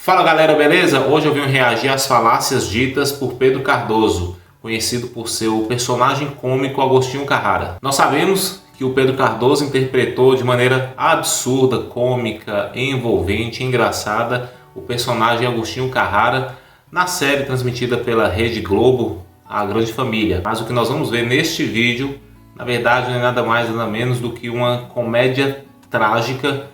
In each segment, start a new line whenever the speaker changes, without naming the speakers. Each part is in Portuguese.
Fala galera, beleza? Hoje eu vim reagir às falácias ditas por Pedro Cardoso, conhecido por seu personagem cômico Agostinho Carrara. Nós sabemos que o Pedro Cardoso interpretou de maneira absurda, cômica, envolvente, engraçada o personagem Agostinho Carrara na série transmitida pela Rede Globo, A Grande Família. Mas o que nós vamos ver neste vídeo, na verdade, não é nada mais nada menos do que uma comédia trágica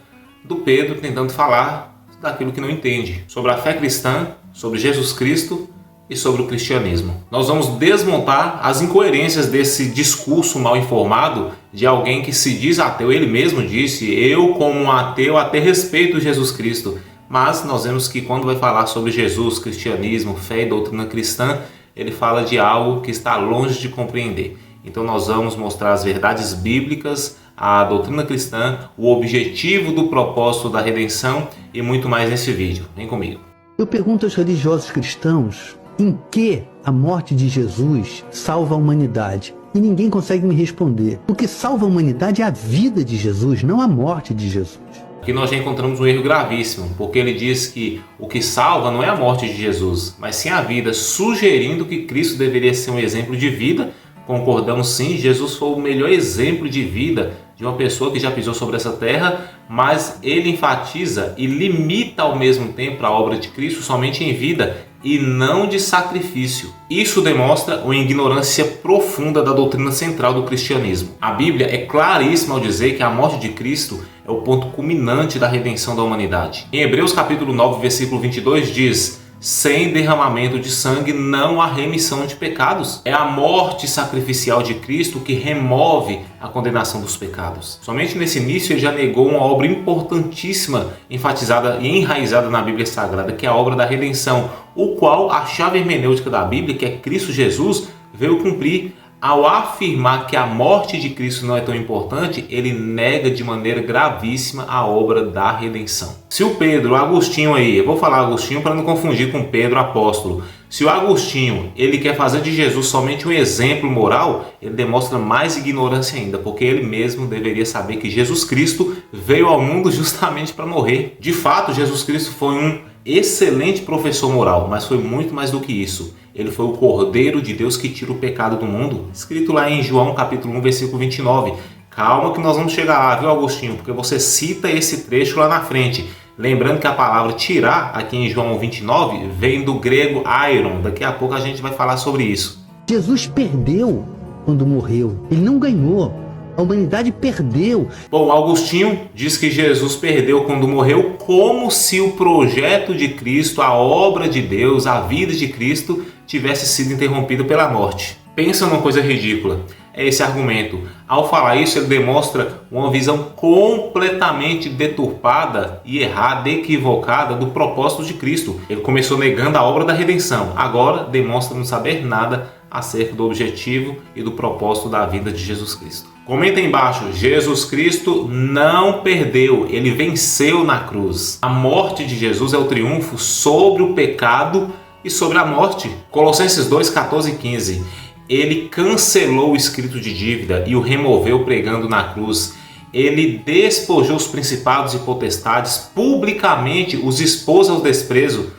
do Pedro tentando falar daquilo que não entende, sobre a fé cristã, sobre Jesus Cristo e sobre o cristianismo. Nós vamos desmontar as incoerências desse discurso mal informado de alguém que se diz ateu. Ele mesmo disse: eu como um ateu até respeito Jesus Cristo, mas nós vemos que quando vai falar sobre Jesus, cristianismo, fé e doutrina cristã, ele fala de algo que está longe de compreender. Então nós vamos mostrar as verdades bíblicas, a doutrina cristã, o objetivo do propósito da redenção e muito mais nesse vídeo. Vem comigo.
Eu pergunto aos religiosos cristãos em que a morte de Jesus salva a humanidade. E ninguém consegue me responder. O que salva a humanidade é a vida de Jesus, não a morte de Jesus.
Aqui nós já encontramos um erro gravíssimo, porque ele diz que o que salva não é a morte de Jesus, mas sim a vida, sugerindo que Cristo deveria ser um exemplo de vida. Concordamos sim, Jesus foi o melhor exemplo de vida de uma pessoa que já pisou sobre essa terra, mas ele enfatiza e limita ao mesmo tempo a obra de Cristo somente em vida e não de sacrifício. Isso demonstra uma ignorância profunda da doutrina central do cristianismo. A Bíblia é claríssima ao dizer que a morte de Cristo é o ponto culminante da redenção da humanidade. Em Hebreus capítulo 9, versículo 22 diz: sem derramamento de sangue não há remissão de pecados. É a morte sacrificial de Cristo que remove a condenação dos pecados. Somente nesse início ele já negou uma obra importantíssima, enfatizada e enraizada na Bíblia Sagrada, que é a obra da redenção, o qual a chave hermenêutica da Bíblia, que é Cristo Jesus, veio cumprir. Ao afirmar que a morte de Cristo não é tão importante, ele nega de maneira gravíssima a obra da redenção. Se o Pedro, o Agostinho aí, eu vou falar Agostinho para não confundir com Pedro apóstolo, se o Agostinho ele quer fazer de Jesus somente um exemplo moral, ele demonstra mais ignorância ainda, porque ele mesmo deveria saber que Jesus Cristo veio ao mundo justamente para morrer. De fato, Jesus Cristo foi um excelente professor moral, mas foi muito mais do que isso. Ele foi o Cordeiro de Deus que tira o pecado do mundo, escrito lá em João capítulo 1, versículo 29. Calma que nós vamos chegar lá, viu, Agostinho? Porque você cita esse trecho lá na frente. Lembrando que a palavra tirar, aqui em João 29, vem do grego airon. Daqui a pouco a gente vai falar sobre isso.
Jesus perdeu quando morreu, ele não ganhou. A humanidade perdeu.
Bom, Agostinho diz que Jesus perdeu quando morreu, como se o projeto de Cristo, a obra de Deus, a vida de Cristo tivesse sido interrompida pela morte. Pensa numa coisa ridícula. É esse argumento. Ao falar isso, ele demonstra uma visão completamente deturpada e errada, equivocada do propósito de Cristo. Ele começou negando a obra da redenção. Agora demonstra não saber nada acerca do objetivo e do propósito da vida de Jesus Cristo. Comenta aí embaixo: Jesus Cristo não perdeu, ele venceu na cruz. A morte de Jesus é o triunfo sobre o pecado e sobre a morte. Colossenses 2, 14 e 15. Ele cancelou o escrito de dívida e o removeu pregando na cruz. Ele despojou os principados e potestades, publicamente os expôs ao desprezo,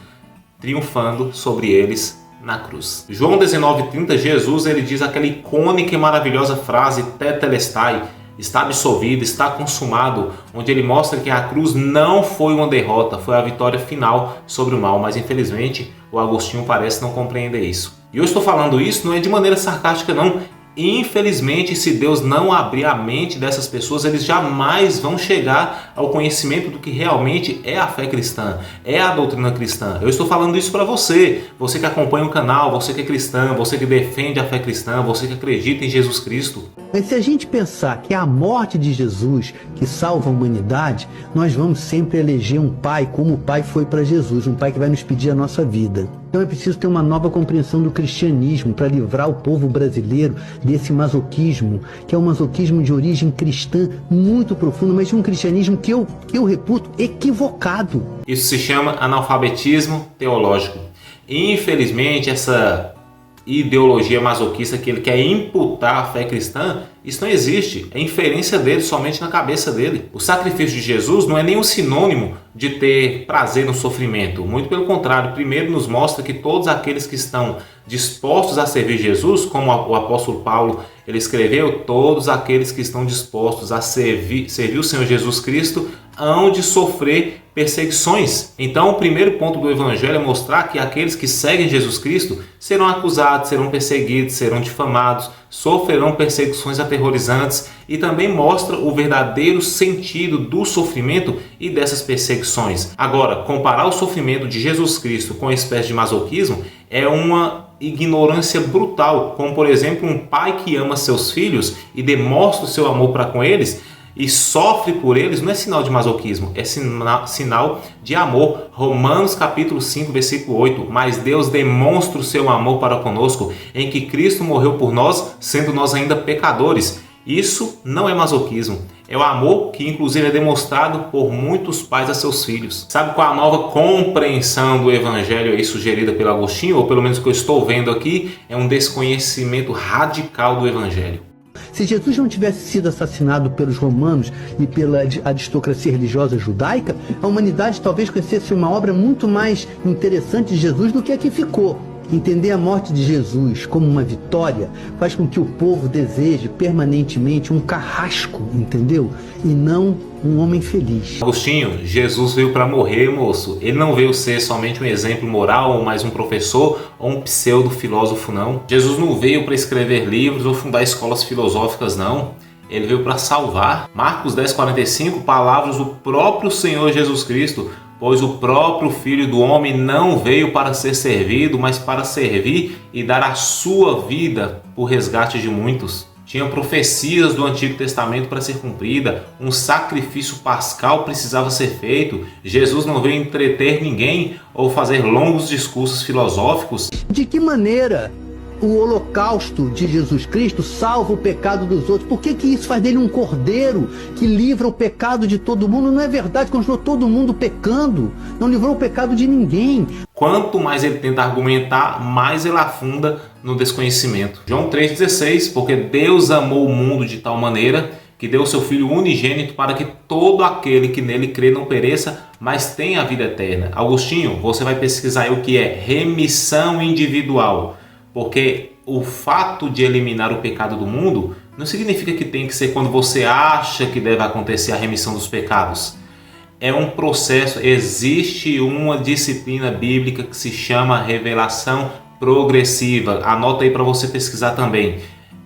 triunfando sobre eles na cruz. João 19:30, Jesus ele diz aquela icônica e maravilhosa frase tetelestai, está absolvido, está consumado, onde ele mostra que a cruz não foi uma derrota, foi a vitória final sobre o mal, mas infelizmente o Agostinho parece não compreender isso. E eu estou falando isso não é de maneira sarcástica não. Infelizmente, se Deus não abrir a mente dessas pessoas, eles jamais vão chegar ao conhecimento do que realmente é a fé cristã, é a doutrina cristã. Eu estou falando isso para você, você que acompanha o canal, você que é cristão, você que defende a fé cristã, você que acredita em Jesus Cristo.
Mas se a gente pensar que é a morte de Jesus que salva a humanidade, nós vamos sempre eleger um pai como o pai foi para Jesus, um pai que vai nos pedir a nossa vida. Então é preciso ter uma nova compreensão do cristianismo para livrar o povo brasileiro desse masoquismo, que é um masoquismo de origem cristã muito profundo, mas de um cristianismo que eu reputo equivocado.
Isso se chama analfabetismo teológico. Infelizmente, essa ideologia masoquista que ele quer imputar à fé cristã, isso não existe. É inferência dele, somente na cabeça dele. O sacrifício de Jesus não é nenhum sinônimo de ter prazer no sofrimento. Muito pelo contrário, primeiro nos mostra que todos aqueles que estão dispostos a servir Jesus, como o apóstolo Paulo ele escreveu, todos aqueles que estão dispostos a servir o Senhor Jesus Cristo hão de sofrer perseguições. Então o primeiro ponto do Evangelho é mostrar que aqueles que seguem Jesus Cristo serão acusados, serão perseguidos, serão difamados, sofrerão perseguições aterrorizantes, e também mostra o verdadeiro sentido do sofrimento e dessas perseguições. Agora, comparar o sofrimento de Jesus Cristo com uma espécie de masoquismo é uma ignorância brutal, como por exemplo um pai que ama seus filhos e demonstra o seu amor para com eles e sofre por eles, não é sinal de masoquismo, é sinal de amor. Romanos capítulo 5, versículo 8, mas Deus demonstra o seu amor para conosco, em que Cristo morreu por nós, sendo nós ainda pecadores. Isso não é masoquismo, é o amor que inclusive é demonstrado por muitos pais a seus filhos. Sabe qual a nova compreensão do Evangelho aí sugerida pelo Agostinho, ou pelo menos o que eu estou vendo aqui, é um desconhecimento radical do Evangelho.
Se Jesus não tivesse sido assassinado pelos romanos e pela aristocracia religiosa judaica, a humanidade talvez conhecesse uma obra muito mais interessante de Jesus do que a que ficou. Entender a morte de Jesus como uma vitória faz com que o povo deseje permanentemente um carrasco, entendeu? E não um homem feliz.
Agostinho, Jesus veio para morrer, moço. Ele não veio ser somente um exemplo moral, ou mais um professor, ou um pseudo-filósofo, não. Jesus não veio para escrever livros ou fundar escolas filosóficas, não. Ele veio para salvar. Marcos 10:45, palavras do próprio Senhor Jesus Cristo. Pois o próprio Filho do Homem não veio para ser servido, mas para servir e dar a sua vida por resgate de muitos. Tinha profecias do Antigo Testamento para ser cumprida, um sacrifício pascal precisava ser feito. Jesus não veio entreter ninguém ou fazer longos discursos filosóficos.
De que maneira o holocausto de Jesus Cristo salva o pecado dos outros? Por que isso faz dele um cordeiro que livra o pecado de todo mundo? Não é verdade, continuou todo mundo pecando, não livrou o pecado de ninguém.
Quanto mais ele tenta argumentar, mais ele afunda no desconhecimento. João 3,16, porque Deus amou o mundo de tal maneira que deu o seu Filho unigênito para que todo aquele que nele crê não pereça, mas tenha a vida eterna. Agostinho, você vai pesquisar aí o que é remissão individual. Porque o fato de eliminar o pecado do mundo não significa que tem que ser quando você acha que deve acontecer a remissão dos pecados. É um processo, existe uma disciplina bíblica que se chama revelação progressiva. Anota aí para você pesquisar também.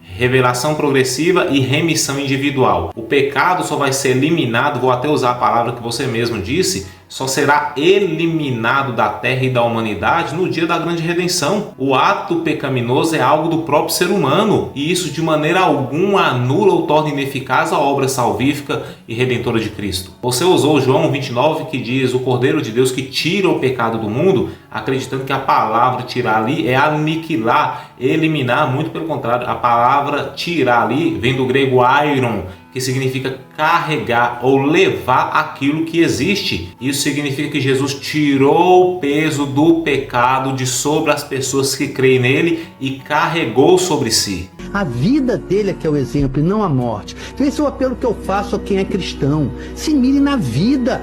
Revelação progressiva e remissão individual. O pecado só vai ser eliminado, vou até usar a palavra que você mesmo disse, só será eliminado da terra e da humanidade no dia da grande redenção. O ato pecaminoso é algo do próprio ser humano e isso de maneira alguma anula ou torna ineficaz a obra salvífica e redentora de Cristo. Você usou João 29 que diz o Cordeiro de Deus que tira o pecado do mundo, acreditando que a palavra tirar ali é aniquilar, eliminar, muito pelo contrário. A palavra tirar ali vem do grego airon, que significa carregar ou levar aquilo que existe. Isso significa que Jesus tirou o peso do pecado de sobre as pessoas que creem nele e carregou sobre si.
A vida dele é que é o exemplo e não a morte. Então esse é o apelo que eu faço a quem é cristão. Se mire na vida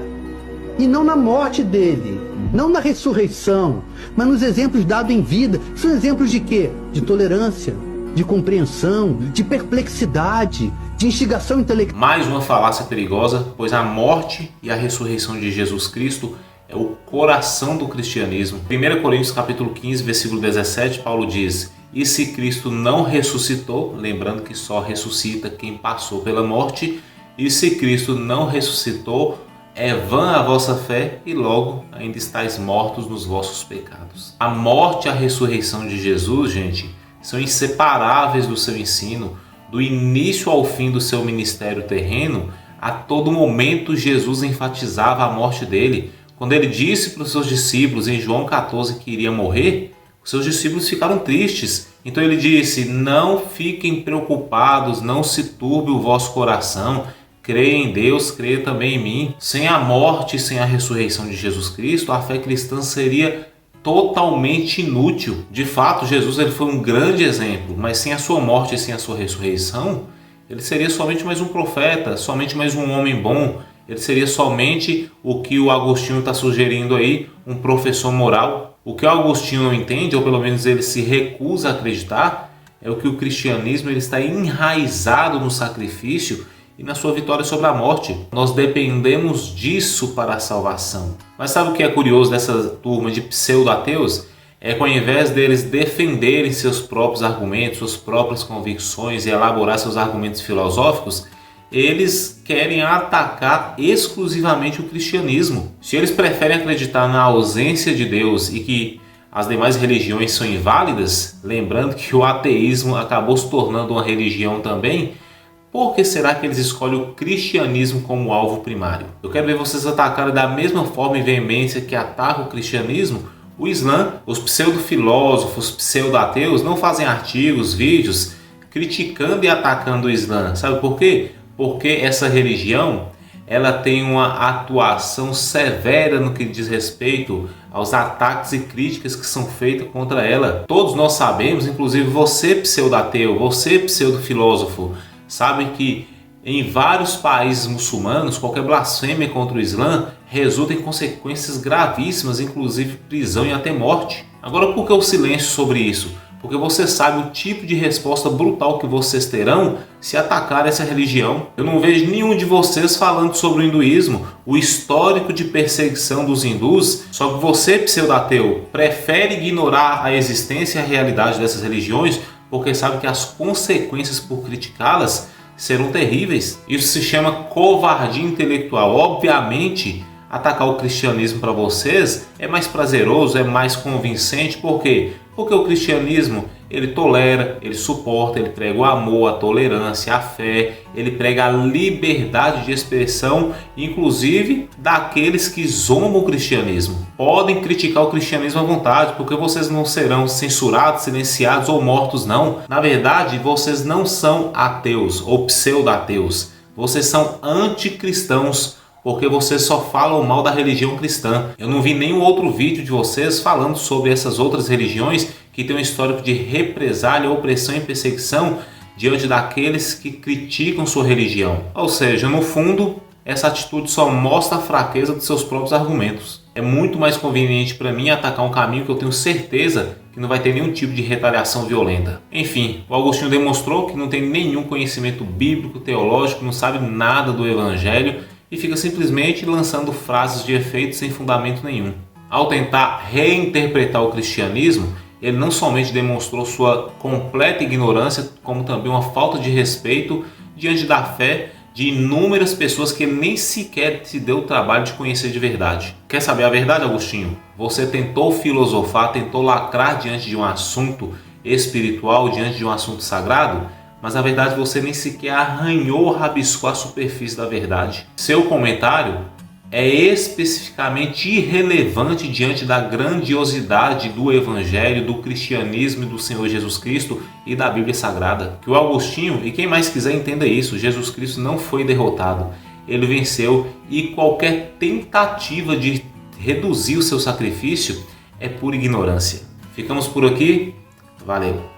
e não na morte dele. Não na ressurreição, mas nos exemplos dados em vida. São exemplos de quê? De tolerância, de compreensão, de perplexidade, de instigação intelectual.
Mais uma falácia perigosa, pois a morte e a ressurreição de Jesus Cristo é o coração do cristianismo. 1 Coríntios capítulo 15, versículo 17, Paulo diz: e se Cristo não ressuscitou, lembrando que só ressuscita quem passou pela morte, e se Cristo não ressuscitou, é vã a vossa fé e logo ainda estáis mortos nos vossos pecados. A morte e a ressurreição de Jesus, gente, são inseparáveis do seu ensino. Do início ao fim do seu ministério terreno, a todo momento Jesus enfatizava a morte dele. Quando ele disse para os seus discípulos em João 14 que iria morrer, os seus discípulos ficaram tristes. Então ele disse: não fiquem preocupados, não se turbe o vosso coração, creia em Deus, creia também em mim. Sem a morte e sem a ressurreição de Jesus Cristo, a fé cristã seria totalmente inútil. De fato, Jesus ele foi um grande exemplo, mas sem a sua morte e sem a sua ressurreição, ele seria somente mais um profeta, somente mais um homem bom. Ele seria somente o que o Agostinho está sugerindo aí, um professor moral. O que o Agostinho não entende, ou pelo menos ele se recusa a acreditar, é o que o cristianismo ele está enraizado no sacrifício e na sua vitória sobre a morte. Nós dependemos disso para a salvação. Mas sabe o que é curioso dessa turma de pseudo-ateus? É que ao invés deles defenderem seus próprios argumentos, suas próprias convicções e elaborar seus argumentos filosóficos, eles querem atacar exclusivamente o cristianismo. Se eles preferem acreditar na ausência de Deus e que as demais religiões são inválidas, lembrando que o ateísmo acabou se tornando uma religião também, por que será que eles escolhem o cristianismo como alvo primário? Eu quero ver vocês atacarem da mesma forma e veemência que atacam o cristianismo o Islã. Os pseudo-filósofos, pseudo-ateus não fazem artigos, vídeos criticando e atacando o Islã. Sabe por quê? Porque essa religião ela tem uma atuação severa no que diz respeito aos ataques e críticas que são feitos contra ela. Todos nós sabemos, inclusive você pseudo-ateu, você pseudo-filósofo, sabe que em vários países muçulmanos qualquer blasfêmia contra o Islã resulta em consequências gravíssimas, inclusive prisão e até morte. Agora, por que o silêncio sobre isso? Porque você sabe o tipo de resposta brutal que vocês terão se atacar essa religião. Eu não vejo nenhum de vocês falando sobre o hinduísmo, o histórico de perseguição dos hindus, só que você, pseudo-ateu, prefere ignorar a existência e a realidade dessas religiões porque sabe que as consequências por criticá-las serão terríveis. Isso se chama covardia intelectual. Obviamente, atacar o cristianismo para vocês é mais prazeroso, é mais convincente. Por quê? Porque o cristianismo, ele tolera, ele suporta, ele prega o amor, a tolerância, a fé, ele prega a liberdade de expressão, inclusive daqueles que zombam o cristianismo. Podem criticar o cristianismo à vontade, porque vocês não serão censurados, silenciados ou mortos, não. Na verdade, vocês não são ateus ou pseudo-ateus, vocês são anticristãos, porque vocês só falam mal da religião cristã. Eu não vi nenhum outro vídeo de vocês falando sobre essas outras religiões que têm um histórico de represália, opressão e perseguição diante daqueles que criticam sua religião. Ou seja, no fundo, essa atitude só mostra a fraqueza dos seus próprios argumentos. É muito mais conveniente para mim atacar um caminho que eu tenho certeza que não vai ter nenhum tipo de retaliação violenta. Enfim, o Agostinho demonstrou que não tem nenhum conhecimento bíblico, teológico, não sabe nada do evangelho e fica simplesmente lançando frases de efeito sem fundamento nenhum. Ao tentar reinterpretar o cristianismo, ele não somente demonstrou sua completa ignorância, como também uma falta de respeito diante da fé de inúmeras pessoas que ele nem sequer se deu o trabalho de conhecer de verdade. Quer saber a verdade, Agostinho? Você tentou filosofar, tentou lacrar diante de um assunto espiritual, diante de um assunto sagrado, mas na verdade você nem sequer arranhou ou rabiscou a superfície da verdade. Seu comentário é especificamente irrelevante diante da grandiosidade do Evangelho, do cristianismo e do Senhor Jesus Cristo e da Bíblia Sagrada. Que o Agostinho, e quem mais quiser entenda isso, Jesus Cristo não foi derrotado, ele venceu e qualquer tentativa de reduzir o seu sacrifício é pura ignorância. Ficamos por aqui, valeu!